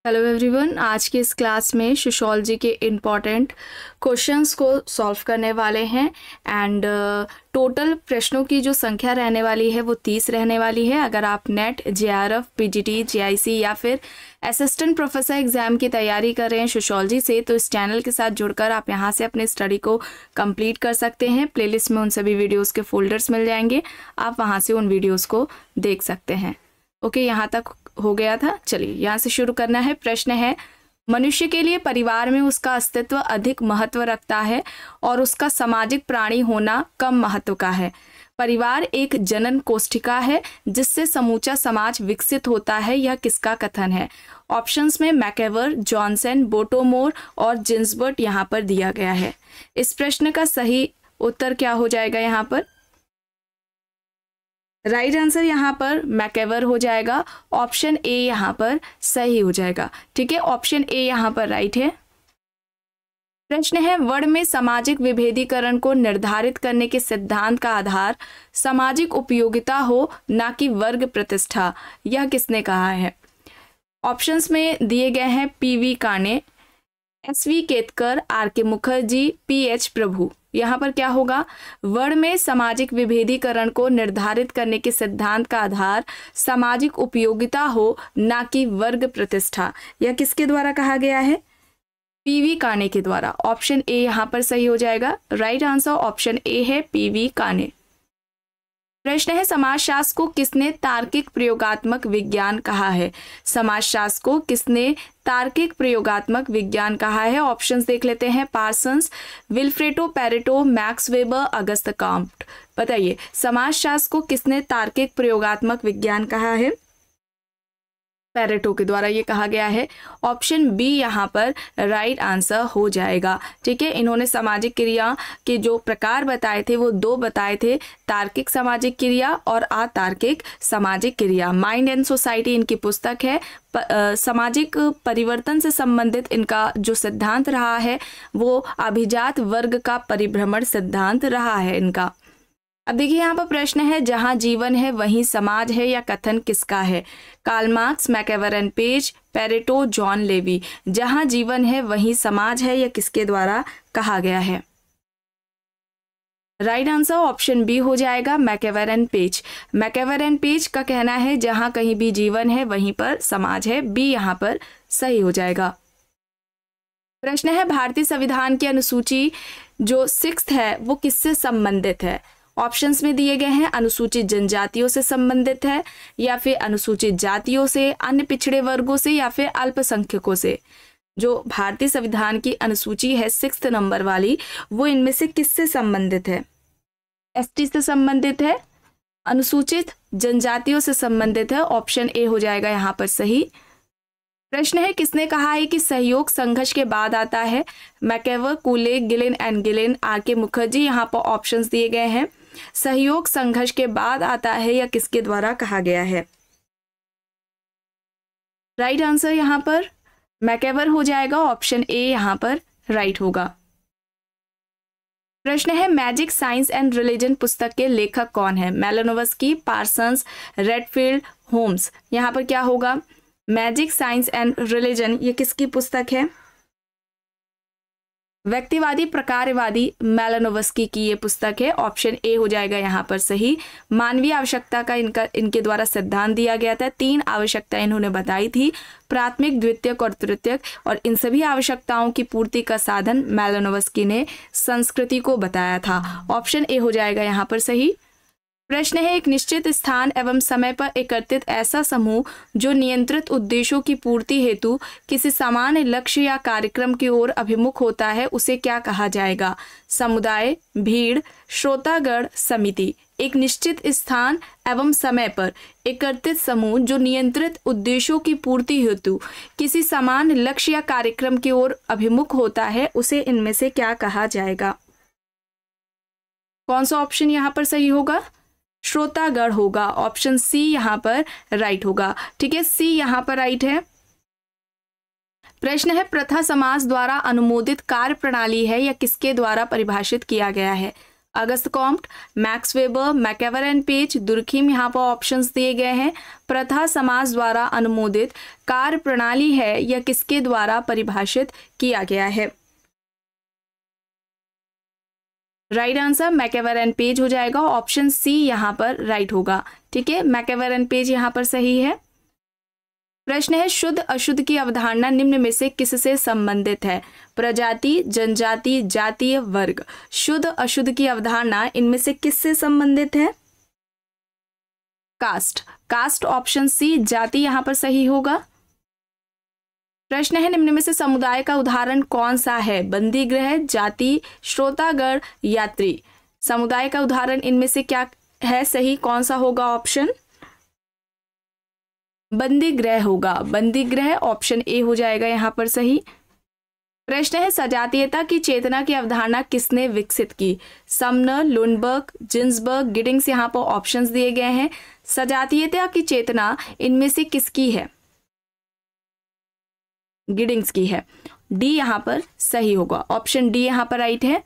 Hello everyone, आज के इस क्लास में सोशियोलॉजी के इम्पॉर्टेंट क्वेश्चंस को सॉल्व करने वाले हैं एंड टोटल प्रश्नों की जो संख्या रहने वाली है वो 30 रहने वाली है। अगर आप नेट, जेआरएफ, पीजीटी, जेआईसी या फिर असिस्टेंट प्रोफेसर एग्जाम की तैयारी कर रहे हैं सोशियोलॉजी से, तो इस चैनल के साथ जुड़कर आप यहां से अपने स्टडी को कंप्लीट कर सकते हैं। प्लेलिस्ट में उन सभी वीडियोज़ के फोल्डर्स मिल जाएंगे, आप वहाँ से उन वीडियोज़ को देख सकते हैं। ओके, यहाँ तक हो गया था। चलिए यहाँ से शुरू करना है। प्रश्न है, मनुष्य के लिए परिवार में उसका अस्तित्व अधिक महत्व रखता है और उसका सामाजिक प्राणी होना कम महत्व का है। परिवार एक जनन कोष्ठिका है जिससे समूचा समाज विकसित होता है, यह किसका कथन है? ऑप्शंस में मैकेवर, जॉनसन, बोटोमोर और जिन्सबर्ट यहाँ पर दिया गया है। इस प्रश्न का सही उत्तर क्या हो जाएगा? यहाँ पर राइट आंसर यहाँ पर मैकेवर हो जाएगा। ऑप्शन ए यहाँ पर सही हो जाएगा। ठीक है, ऑप्शन ए यहाँ पर राइट है। प्रश्न है, वर्ण में सामाजिक विभेदीकरण को निर्धारित करने के सिद्धांत का आधार सामाजिक उपयोगिता हो, ना कि वर्ग प्रतिष्ठा, यह किसने कहा है? ऑप्शंस में दिए गए हैं पीवी काने, एसवी केतकर, आर के मुखर्जी, पीएच प्रभु। यहाँ पर क्या होगा? वर्ण में सामाजिक विभेदीकरण को निर्धारित करने के सिद्धांत का आधार सामाजिक उपयोगिता हो, ना कि वर्ग प्रतिष्ठा, यह किसके द्वारा कहा गया है? पीवी काने के द्वारा। ऑप्शन ए यहाँ पर सही हो जाएगा। राइट आंसर ऑप्शन ए है, पीवी काने। प्रश्न है, समाजशास्त्र को किसने तार्किक प्रयोगात्मक विज्ञान कहा है? समाजशास्त्र को किसने तार्किक प्रयोगात्मक विज्ञान कहा है? ऑप्शंस देख लेते हैं। Parsons, विल्फ्रेटो Pareto, max weber, Auguste Comte. बताइए, समाजशास्त्र को किसने तार्किक प्रयोगात्मक विज्ञान कहा है? पेरेटो के द्वारा ये कहा गया है। ऑप्शन बी यहाँ पर राइट आंसर हो जाएगा। ठीक है, इन्होंने सामाजिक क्रिया के जो प्रकार बताए थे वो दो बताए थे, तार्किक सामाजिक क्रिया और अतार्किक सामाजिक क्रिया। माइंड एंड सोसाइटी इनकी पुस्तक है। सामाजिक परिवर्तन से संबंधित इनका जो सिद्धांत रहा है वो अभिजात वर्ग का परिभ्रमण सिद्धांत रहा है इनका। अब देखिए यहाँ पर प्रश्न है, जहां जीवन है वहीं समाज है, या कथन किसका है? Karl Marx, MacIver and Page, Pareto, John Levy. जहां जीवन है वहीं समाज है, यह किसके द्वारा कहा गया है? राइट आंसर ऑप्शन बी हो जाएगा, मैकेवर एंड पेज। मैकेवर एंड पेज का कहना है जहां कहीं भी जीवन है वहीं पर समाज है। बी यहाँ पर सही हो जाएगा। प्रश्न है, भारतीय संविधान की अनुसूची जो 6th है वो किससे संबंधित है? ऑप्शंस में दिए गए हैं, अनुसूचित जनजातियों से संबंधित है, या फिर अनुसूचित जातियों से, अन्य पिछड़े वर्गों से, या फिर अल्पसंख्यकों से। जो भारतीय संविधान की अनुसूची है 6th नंबर वाली, वो इनमें से किससे संबंधित है? एसटी से संबंधित है, अनुसूचित जनजातियों से संबंधित है। ऑप्शन ए हो जाएगा यहाँ पर सही। प्रश्न है, किसने कहा है कि सहयोग संघर्ष के बाद आता है? मैकेवर, कूले, गिलेन एंड गिलेन, आर के मुखर्जी। यहाँ पर ऑप्शंस दिए गए हैं। सहयोग संघर्ष के बाद आता है, या किसके द्वारा कहा गया है? राइट आंसर यहाँ पर मैकेवर हो जाएगा। ऑप्शन ए यहाँ पर राइट होगा। प्रश्न है, मैजिक, साइंस एंड रिलीजन पुस्तक के लेखक कौन है? मेलानोव्स्की, पार्सन्स, रेडफील्ड, होम्स। यहाँ पर क्या होगा? मैजिक, साइंस एंड रिलीजन ये किसकी पुस्तक है? व्यक्तिवादी प्रकारवादी मेलानोव्स्की की ये पुस्तक है। ऑप्शन ए हो जाएगा यहाँ पर सही। मानवीय आवश्यकता का इनके द्वारा सिद्धांत दिया गया था। 3 आवश्यकताएं इन्होंने बताई थी, प्राथमिक, द्वितीयक और तृतीयक, और इन सभी आवश्यकताओं की पूर्ति का साधन मेलानोव्स्की ने संस्कृति को बताया था। ऑप्शन ए हो जाएगा यहाँ पर सही। प्रश्न है, एक निश्चित स्थान एवं समय पर एकत्रित ऐसा समूह जो नियंत्रित उद्देश्यों की पूर्ति हेतु किसी सामान्य लक्ष्य या कार्यक्रम की ओर अभिमुख होता है, उसे क्या कहा जाएगा? समुदाय, भीड़, श्रोतागण, समिति। एक निश्चित स्थान एवं समय पर एकत्रित समूह जो नियंत्रित उद्देश्यों की पूर्ति हेतु किसी सामान्य लक्ष्य या कार्यक्रम की ओर अभिमुख होता है, उसे इनमें से क्या कहा जाएगा? कौन सा ऑप्शन यहाँ पर सही होगा? श्रोतागण होगा। ऑप्शन सी यहाँ पर राइट होगा। ठीक है, सी यहाँ पर राइट है। प्रश्न है, प्रथा समाज द्वारा अनुमोदित कार्य प्रणाली है या किसके द्वारा परिभाषित किया गया है? Auguste Comte, Max Weber, MacIver and Page, Durkheim यहाँ पर ऑप्शंस दिए गए हैं। प्रथा समाज द्वारा अनुमोदित कार्य प्रणाली है या किसके द्वारा परिभाषित किया गया है? राइट आंसर मैकेवर एंड पेज हो जाएगा, ऑप्शन सी यहाँ पर राइट होगा। ठीक है, मैकेवर एंड पेज यहाँ पर सही है। प्रश्न है शुद्ध अशुद्ध की अवधारणा निम्न में से किससे संबंधित है? प्रजाति, जनजाति, जातीय, वर्ग। शुद्ध अशुद्ध की अवधारणा इनमें से किससे संबंधित है? कास्ट, कास्ट ऑप्शन सी, जाति यहाँ पर सही होगा। प्रश्न है निम्न में से समुदाय का उदाहरण कौन सा है? बंदी गृह, जाति, श्रोतागण, यात्री। समुदाय का उदाहरण इनमें से क्या है सही, कौन सा होगा ऑप्शन? बंदी गृह होगा, बंदी गृह ऑप्शन ए हो जाएगा यहाँ पर सही। प्रश्न है सजातीयता की चेतना की अवधारणा किसने विकसित की? समनर, लुनबर्ग, जिन्सबर्ग, गिडिंग्स यहाँ पर ऑप्शंस दिए गए हैं। सजातीयता की चेतना इनमें से किसकी है? गिडिंग्स की है, डी यहाँ पर सही होगा, ऑप्शन डी यहाँ पर राइट है।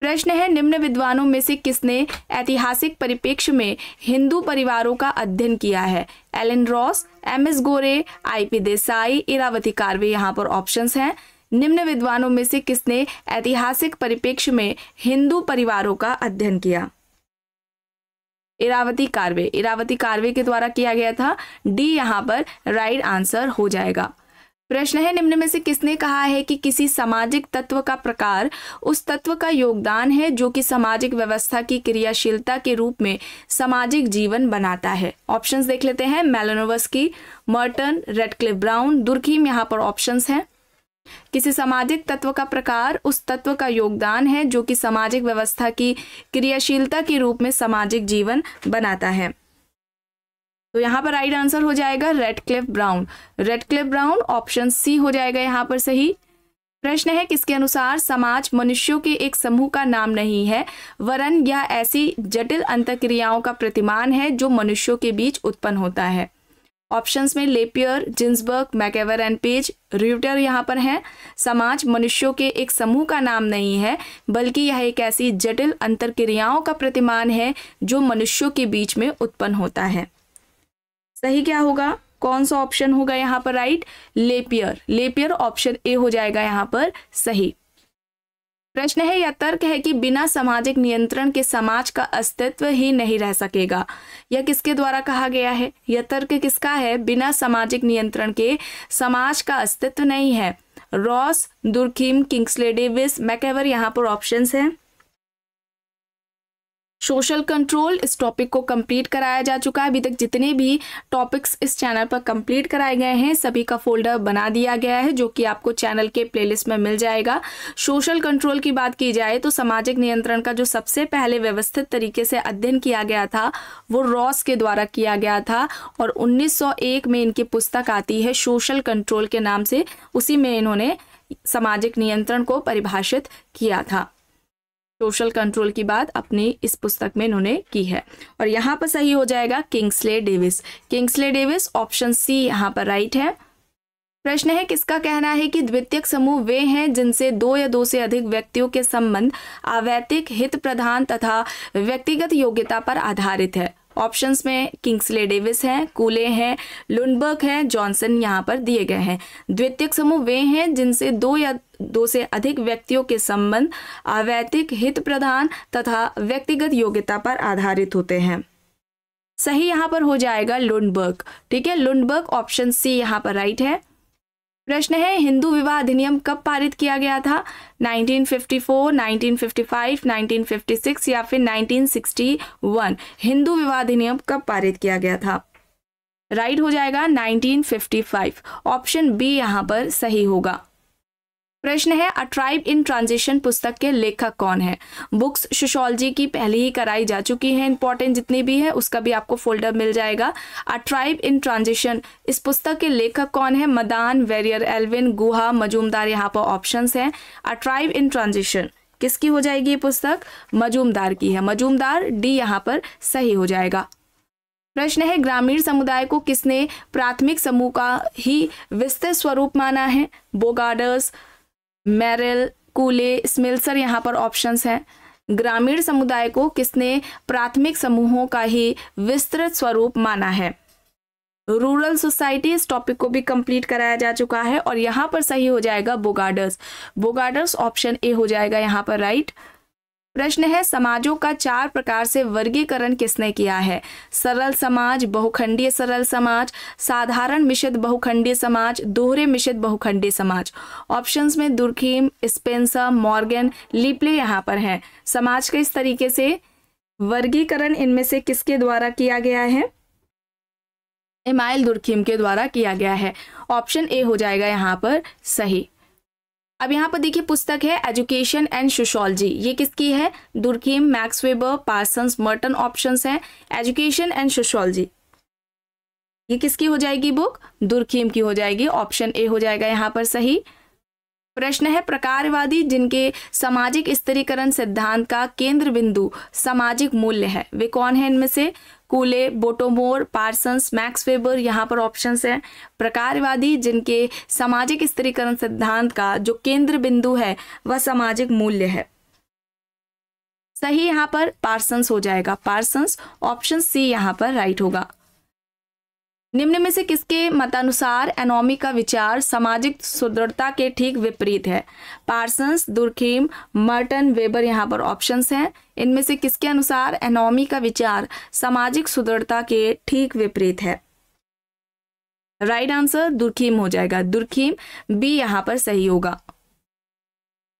प्रश्न है निम्न विद्वानों में से किसने ऐतिहासिक परिप्रेक्ष्य में हिंदू परिवारों का अध्ययन किया है? Alan Ross, M S. Gore, I P. Desai, Irawati Karve यहाँ पर ऑप्शंस हैं। निम्न विद्वानों में से किसने ऐतिहासिक परिप्रेक्ष्य में हिंदू परिवारों का अध्ययन किया? इरावती कार्वे, इरावती कार्वे के द्वारा किया गया था, डी यहाँ पर राइट आंसर हो जाएगा। प्रश्न है निम्न में से किसने कहा है कि किसी सामाजिक तत्व का प्रकार उस तत्व का योगदान है जो कि सामाजिक व्यवस्था की क्रियाशीलता के रूप में सामाजिक जीवन बनाता है? ऑप्शंस देख लेते हैं। मेलानोवस्की, मर्टन, रेडक्लिफ ब्राउन, दुर्खिम यहाँ पर ऑप्शंस हैं। किसी सामाजिक तत्व का प्रकार उस तत्व का योगदान है जो कि सामाजिक व्यवस्था की क्रियाशीलता के रूप में सामाजिक जीवन बनाता है। तो यहाँ पर राइट आंसर हो जाएगा Radcliffe Brown, Radcliffe Brown option C हो जाएगा यहाँ पर सही। प्रश्न है किसके अनुसार समाज मनुष्यों के एक समूह का नाम नहीं है वरन यह ऐसी जटिल अंतःक्रियाओं का प्रतिमान है जो मनुष्यों के बीच उत्पन्न होता है? ऑप्शंस में लेपियर, जिन्सबर्ग, मैकेवर एंड पेज, र्यूटर यहाँ पर है। समाज मनुष्यों के एक समूह का नाम नहीं है बल्कि यह एक ऐसी जटिल अंतःक्रियाओं का प्रतिमान है जो मनुष्यों के बीच में उत्पन्न होता है। सही क्या होगा, कौन सा ऑप्शन होगा यहाँ पर right? Lapierre, Lapierre option A हो जाएगा यहाँ पर सही। प्रश्न है यह तर्क है कि बिना सामाजिक नियंत्रण के समाज का अस्तित्व ही नहीं रह सकेगा, यह किसके द्वारा कहा गया है? यह तर्क किसका है? बिना सामाजिक नियंत्रण के समाज का अस्तित्व नहीं है। रॉस, दुर्खिम, किंग्सले डेविस, मैकेवर यहाँ पर ऑप्शंस हैं। सोशल कंट्रोल, इस टॉपिक को कंप्लीट कराया जा चुका है। अभी तक जितने भी टॉपिक्स इस चैनल पर कंप्लीट कराए गए हैं सभी का फोल्डर बना दिया गया है जो कि आपको चैनल के प्लेलिस्ट में मिल जाएगा। सोशल कंट्रोल की बात की जाए तो सामाजिक नियंत्रण का जो सबसे पहले व्यवस्थित तरीके से अध्ययन किया गया था वो रॉस के द्वारा किया गया था और 1901 में इनकी पुस्तक आती है सोशल कंट्रोल के नाम से, उसी में इन्होंने सामाजिक नियंत्रण को परिभाषित किया था। सोशल कंट्रोल की बात अपनी इस पुस्तक में इन्होंने की है और यहाँ पर सही हो जाएगा Kingsley Davis, Kingsley Davis option C यहाँ पर राइट है। प्रश्न है किसका कहना है कि द्वितीयक समूह वे हैं जिनसे दो या दो से अधिक व्यक्तियों के संबंध अवैतिक, हित प्रधान तथा व्यक्तिगत योग्यता पर आधारित है? ऑप्शंस में किंग्सले डेविस हैं, कूले हैं, लुनबर्ग हैं, जॉनसन यहाँ पर दिए गए हैं। द्वितीयक समूह वे हैं जिनसे दो या दो से अधिक व्यक्तियों के संबंध अवैतिक, हित प्रधान तथा व्यक्तिगत योग्यता पर आधारित होते हैं। सही यहाँ पर हो जाएगा लुनबर्ग। ठीक है, लुनबर्ग ऑप्शन सी यहाँ पर राइट है। प्रश्न है हिंदू विवाह अधिनियम कब पारित किया गया था? 1954, 1955, 1956 या फिर 1961? हिंदू विवाह अधिनियम कब पारित किया गया था? राइट हो जाएगा 1955, ऑप्शन बी यहाँ पर सही होगा। प्रश्न है अ ट्राइब इन ट्रांजिशन पुस्तक के लेखक कौन है? बुक्स सोशियोलॉजी की पहले ही कराई जा चुकी है, इंपॉर्टेंट जितनी भी है उसका भी आपको फोल्डर मिल जाएगा। अ ट्राइब इन ट्रांजिशन, इस पुस्तक के लेखक कौन है? मदान, वेरियर एल्विन, गुहा, मजूमदार यहाँ पर ऑप्शंस हैं। अ ट्राइब इन ट्रांजिशन किसकी हो जाएगी ये पुस्तक? मजूमदार की है, मजूमदार, डी यहाँ पर सही हो जाएगा। प्रश्न है ग्रामीण समुदाय को किसने प्राथमिक समूह का ही विस्तृत स्वरूप माना है? बोगार्डर्स, मेरिल, कूले, स्मिल्सर यहाँ पर ऑप्शंस हैं। ग्रामीण समुदाय को किसने प्राथमिक समूहों का ही विस्तृत स्वरूप माना है? Rural society. इस टॉपिक को भी कंप्लीट कराया जा चुका है और यहाँ पर सही हो जाएगा बोगार्डर्स। बोगार्डर्स ऑप्शन ए हो जाएगा यहाँ पर राइट। प्रश्न है समाजों का 4 प्रकार से वर्गीकरण किसने किया है? सरल समाज, बहुखंडीय सरल समाज, साधारण मिश्रित बहुखंडीय समाज, दोहरे मिश्रित बहुखंडीय समाज। ऑप्शंस में दुर्खीम, स्पेंसर, मॉर्गन, लिपले यहाँ पर है। समाज का इस तरीके से वर्गीकरण इनमें से किसके द्वारा किया गया है? एमाइल दुर्खीम के द्वारा किया गया है। ऑप्शन ए हो जाएगा यहाँ पर सही। अब यहाँ पर देखिए पुस्तक है एजुकेशन एंड सोशियोलॉजी। ये किसकी है? Durkheim, max weber, Parsons, Merton options हैं। एजुकेशन एंड सोशियोलॉजी ये किसकी हो जाएगी बुक? दुर्खीम की हो जाएगी। ऑप्शन ए हो जाएगा यहाँ पर सही। प्रश्न है प्रकारवादी जिनके सामाजिक स्थिरीकरण सिद्धांत का केंद्र बिंदु सामाजिक मूल्य है, वे कौन है इनमें से? कूले, बोटोमोर, पार्सन्स, मैक्स वेबर। यहाँ पर ऑप्शंस हैं। प्रकारवादी जिनके सामाजिक स्थिरीकरण सिद्धांत का जो केंद्र बिंदु है वह सामाजिक मूल्य है, सही यहाँ पर पार्सन्स हो जाएगा। पार्सन्स ऑप्शन सी यहाँ पर राइट होगा। निम्न में से किसके मतानुसार एनोमी का विचार सामाजिक सुदृढ़ता के ठीक विपरीत है? पार्सन्स, दुर्खीम, मर्टन, वेबर यहाँ पर ऑप्शंस हैं। इनमें से किसके अनुसार एनोमी का विचार सामाजिक सुदृढ़ता के ठीक विपरीत है? राइट आंसर दुर्खीम हो जाएगा। दुर्खीम बी यहाँ पर सही होगा।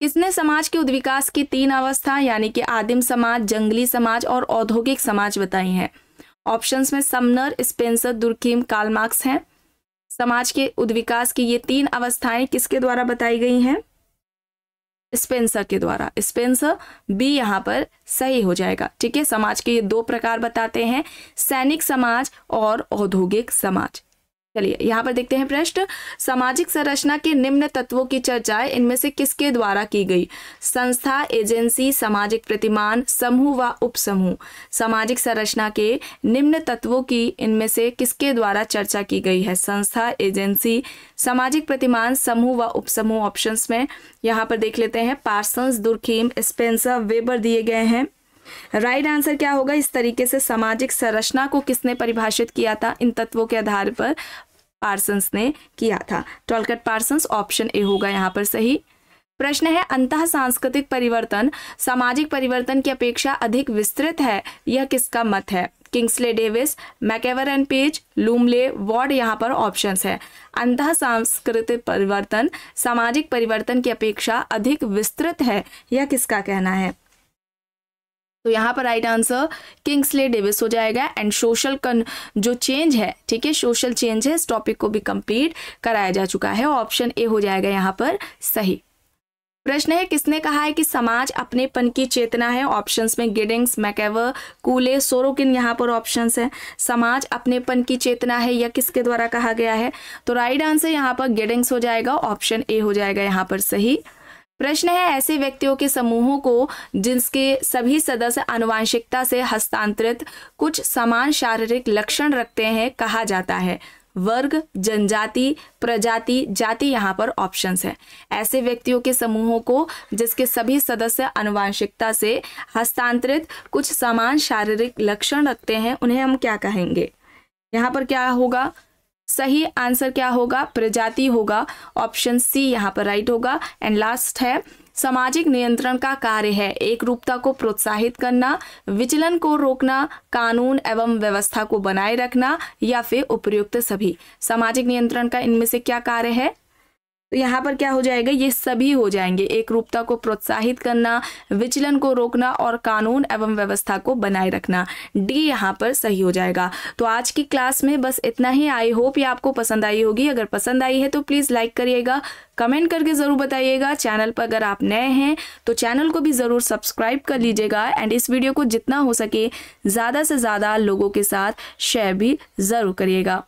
किसने समाज के उद्विकास की 3 अवस्था यानी कि आदिम समाज, जंगली समाज और औद्योगिक समाज बताई हैं? ऑप्शंस में Sumner, Spencer, Durkheim, Karl Marx हैं। समाज के उद्विकास की ये 3 अवस्थाएं किसके द्वारा बताई गई हैं? स्पेंसर के द्वारा। स्पेंसर बी यहाँ पर सही हो जाएगा। ठीक है, समाज के ये 2 प्रकार बताते हैं, सैनिक समाज और औद्योगिक समाज। चलिए यहाँ पर देखते हैं प्रश्न। सामाजिक संरचना के निम्न तत्वों की चर्चा इनमें से किसके द्वारा की गई? संस्था, एजेंसी, सामाजिक प्रतिमान, समूह व उपसमूह। सामाजिक संरचना के निम्न तत्वों की इनमें से किसके द्वारा चर्चा की गई है? संस्था, एजेंसी, सामाजिक प्रतिमान, समूह व उपसमूह। ऑप्शंस में यहाँ पर देख लेते हैं। पार्सन्स, दुर्खीम, स्पेंसर, वेबर दिए गए हैं। राइट आंसर क्या होगा? इस तरीके से सामाजिक संरचना को किसने परिभाषित किया था? इन तत्वों के आधार पर पार्सन्स ने किया था। टॉलकट पार्सन्स ऑप्शन ए होगा यहाँ पर सही। प्रश्न है अंतः सांस्कृतिक परिवर्तन सामाजिक परिवर्तन की अपेक्षा अधिक विस्तृत है, यह किसका मत है? Kingsley Davis, MacIver and Page, Lumley, Ward यहाँ पर ऑप्शंस है। अंतः सांस्कृतिक परिवर्तन सामाजिक परिवर्तन की अपेक्षा अधिक विस्तृत है, यह किसका कहना है? तो यहाँ पर राइट आंसर किंग्सले डेविस हो जाएगा। एंड सोशल जो चेंज है, ठीक है, सोशल चेंज है, इस टॉपिक को भी कंप्लीट कराया जा चुका है। ऑप्शन ए हो जाएगा यहाँ पर सही। प्रश्न है किसने कहा है कि समाज अपनेपन की चेतना है? ऑप्शंस में गिडिंग्स, मैकेवर, कूले, सोरोकिन यहाँ पर ऑप्शंस है। समाज अपनेपन की चेतना है, यह किसके द्वारा कहा गया है? तो राइट आंसर यहाँ पर गिडिंग्स हो जाएगा। ऑप्शन ए हो जाएगा यहाँ पर सही। प्रश्न है ऐसे व्यक्तियों के समूहों को जिसके सभी सदस्य आनुवंशिकता से हस्तांतरित कुछ समान शारीरिक लक्षण रखते हैं कहा जाता है? वर्ग, जनजाति, प्रजाति, जाति यहाँ पर ऑप्शंस है। ऐसे व्यक्तियों के समूहों को जिसके सभी सदस्य आनुवंशिकता से हस्तांतरित कुछ समान शारीरिक लक्षण रखते हैं उन्हें हम क्या कहेंगे? यहाँ पर क्या होगा? सही आंसर क्या होगा? प्रजाति होगा। ऑप्शन सी यहाँ पर राइट होगा। एंड लास्ट है सामाजिक नियंत्रण का कार्य है एक रूपता को प्रोत्साहित करना, विचलन को रोकना, कानून एवं व्यवस्था को बनाए रखना या फिर उपयुक्त सभी। सामाजिक नियंत्रण का इनमें से क्या कार्य है? तो यहाँ पर क्या हो जाएगा? ये सभी हो जाएंगे। एक रूपता को प्रोत्साहित करना, विचलन को रोकना और कानून एवं व्यवस्था को बनाए रखना। डी यहाँ पर सही हो जाएगा। तो आज की क्लास में बस इतना ही। आई होप ये आपको पसंद आई होगी। अगर पसंद आई है तो प्लीज़ लाइक करिएगा, कमेंट करके ज़रूर बताइएगा। चैनल पर अगर आप नए हैं तो चैनल को भी ज़रूर सब्सक्राइब कर लीजिएगा। एंड इस वीडियो को जितना हो सके ज़्यादा से ज़्यादा लोगों के साथ शेयर भी ज़रूर करिएगा।